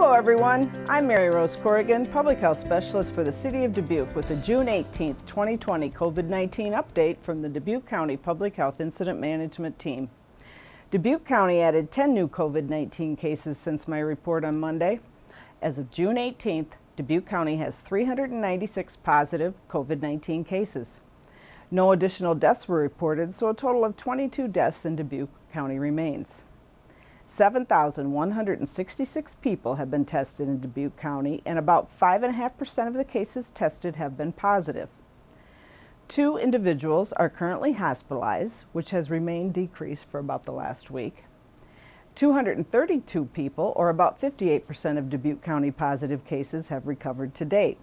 Hello everyone, I'm Mary Rose Corrigan, Public Health Specialist for the City of Dubuque with the June 18, 2020 COVID-19 update from the Dubuque County Public Health Incident Management Team. Dubuque County added 10 new COVID-19 cases since my report on Monday. As of June 18th, Dubuque County has 396 positive COVID-19 cases. No additional deaths were reported, so a total of 22 deaths in Dubuque County remains. 7,166 people have been tested in Dubuque County, and about 5.5% of the cases tested have been positive. 2 individuals are currently hospitalized, which has remained decreased for about the last week. 232 people, or about 58% of Dubuque County positive cases, have recovered to date.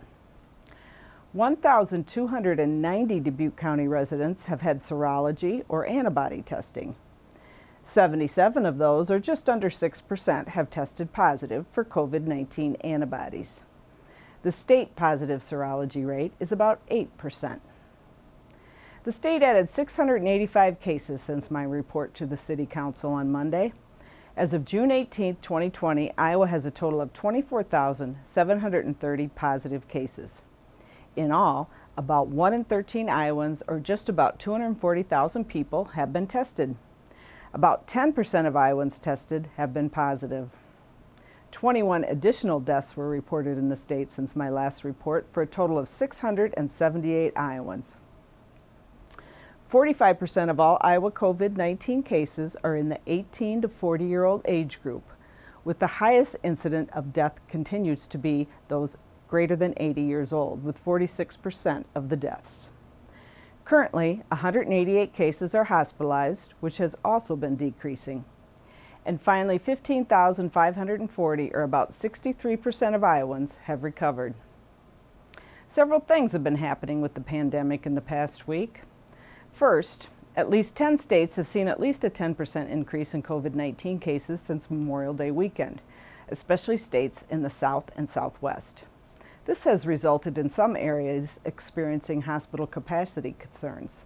1,290 Dubuque County residents have had serology or antibody testing. 77 of those, or just under 6%, have tested positive for COVID-19 antibodies. The state positive serology rate is about 8%. The state added 685 cases since my report to the City Council on Monday. As of June 18, 2020, Iowa has a total of 24,730 positive cases. In all, about 1 in 13 Iowans, or just about 240,000 people, have been tested. About 10% of Iowans tested have been positive. 21 additional deaths were reported in the state since my last report, for a total of 678 Iowans. 45% of all Iowa COVID-19 cases are in the 18 to 40-year-old age group, with the highest incident of death continues to be those greater than 80 years old, with 46% of the deaths. Currently, 188 cases are hospitalized, which has also been decreasing. And finally, 15,540, or about 63% of Iowans, have recovered. Several things have been happening with the pandemic in the past week. First, at least 10 states have seen at least a 10% increase in COVID-19 cases since Memorial Day weekend, especially states in the South and Southwest. This has resulted in some areas experiencing hospital capacity concerns.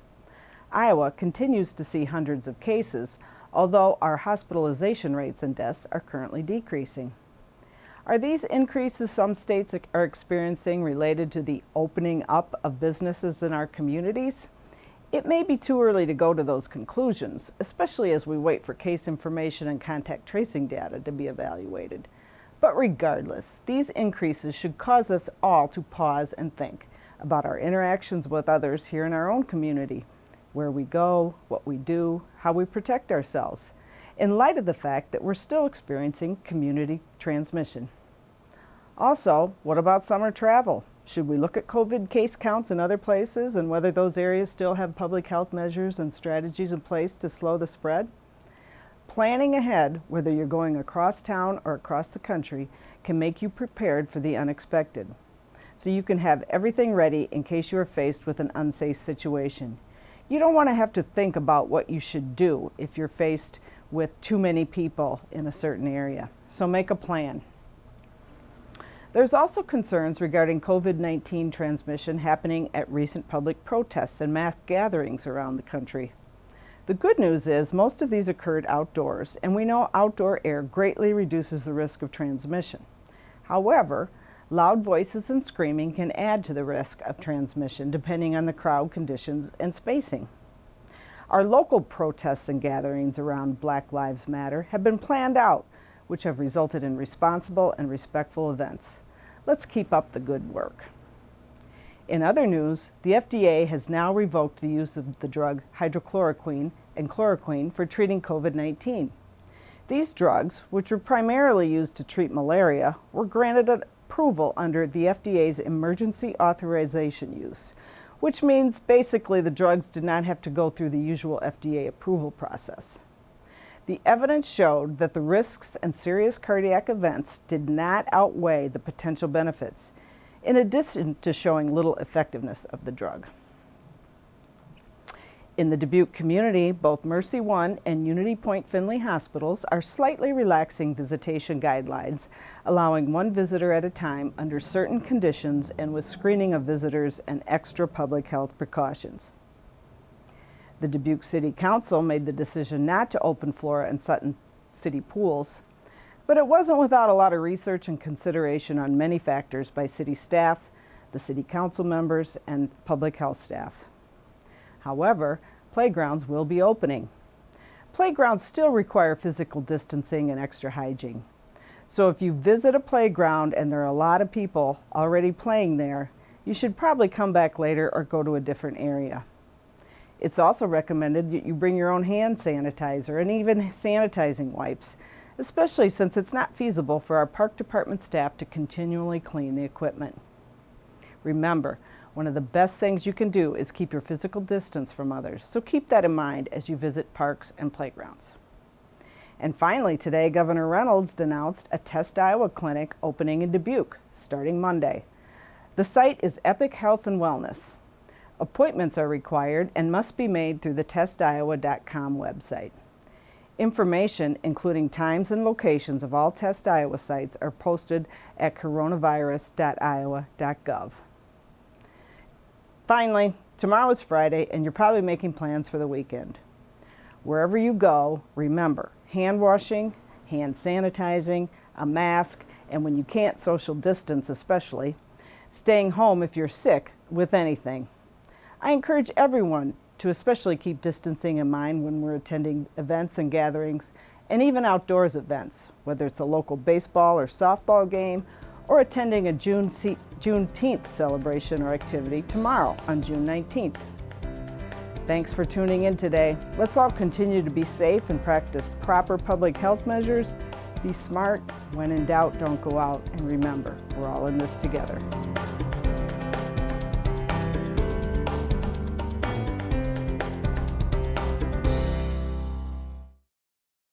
Iowa continues to see hundreds of cases, although our hospitalization rates and deaths are currently decreasing. Are these increases some states are experiencing related to the opening up of businesses in our communities? It may be too early to go to those conclusions, especially as we wait for case information and contact tracing data to be evaluated. But regardless, these increases should cause us all to pause and think about our interactions with others here in our own community, where we go, what we do, how we protect ourselves, in light of the fact that we're still experiencing community transmission. Also, what about summer travel? Should we look at COVID case counts in other places and whether those areas still have public health measures and strategies in place to slow the spread? Planning ahead, whether you're going across town or across the country, can make you prepared for the unexpected, so you can have everything ready in case you are faced with an unsafe situation. You don't want to have to think about what you should do if you're faced with too many people in a certain area, so make a plan. There's also concerns regarding COVID-19 transmission happening at recent public protests and mass gatherings around the country. The good news is most of these occurred outdoors, and we know outdoor air greatly reduces the risk of transmission. However, loud voices and screaming can add to the risk of transmission depending on the crowd conditions and spacing. Our local protests and gatherings around Black Lives Matter have been planned out, which have resulted in responsible and respectful events. Let's keep up the good work. In other news, the FDA has now revoked the use of the drug hydrochloroquine and chloroquine for treating COVID-19. These drugs, which were primarily used to treat malaria, were granted approval under the FDA's emergency authorization use, which means basically the drugs did not have to go through the usual FDA approval process. The evidence showed that the risks and serious cardiac events did not outweigh the potential benefits, in addition to showing little effectiveness of the drug. In the Dubuque community, both Mercy One and Unity Point Finley hospitals are slightly relaxing visitation guidelines, allowing 1 visitor at a time under certain conditions and with screening of visitors and extra public health precautions. The Dubuque City Council made the decision not to open Flora and Sutton city pools, But it wasn't without a lot of research and consideration on many factors by city staff, the city council members, and public health staff. However, playgrounds will be opening. Playgrounds still require physical distancing and extra hygiene. So if you visit a playground and there are a lot of people already playing there, you should probably come back later or go to a different area. It's also recommended that you bring your own hand sanitizer and even sanitizing wipes, especially since it's not feasible for our park department staff to continually clean the equipment. Remember, one of the best things you can do is keep your physical distance from others, so keep that in mind as you visit parks and playgrounds. And finally, today, Governor Reynolds announced a Test Iowa clinic opening in Dubuque, starting Monday. The site is Epic Health and Wellness. Appointments are required and must be made through the testiowa.com website. Information, including times and locations of all Test Iowa sites, are posted at coronavirus.iowa.gov. Finally, tomorrow is Friday and you're probably making plans for the weekend. Wherever you go, remember hand washing, hand sanitizing, a mask, and when you can't social distance especially, staying home if you're sick with anything. I encourage everyone to especially keep distancing in mind when we're attending events and gatherings and even outdoors events, whether it's a local baseball or softball game or attending a Juneteenth celebration or activity tomorrow on June 19th. Thanks for tuning in today. Let's all continue to be safe and practice proper public health measures. Be smart. When in doubt, don't go out. And remember, we're all in this together.